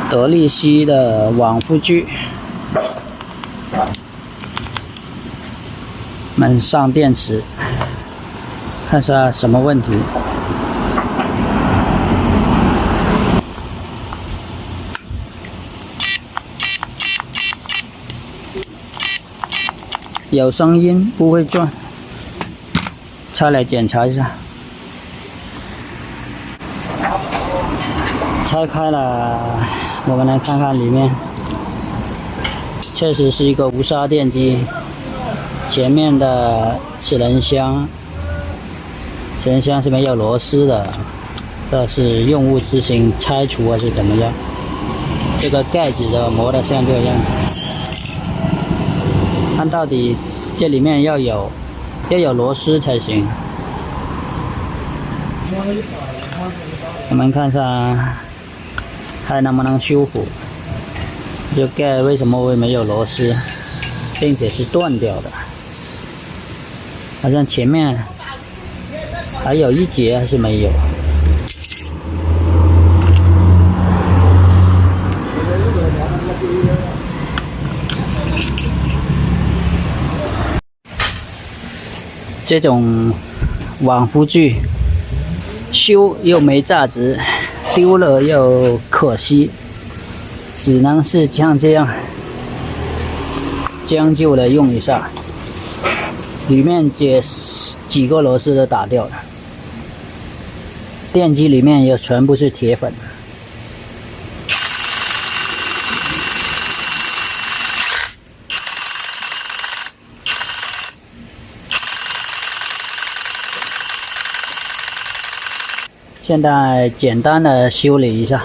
德力西的往复锯，我们上电池，看下什么问题。有声音，不会转，拆来检查一下。拆开了，我们来看看里面，确实是一个无砂电机。前面的齿轮箱是没有螺丝的，这是用物执行拆除还是怎么样？这个盖子的磨得像这样。看到底这里面要有螺丝才行。我们看看还能不能修复。这盖为什么会没有螺丝，并且是断掉的？好像前面还有一节还是没有。这种往复锯修又没价值，丢了又可惜，只能是像这样将就的用一下。里面几个螺丝都打掉了，电机里面也全部是铁粉。现在简单的修理一下。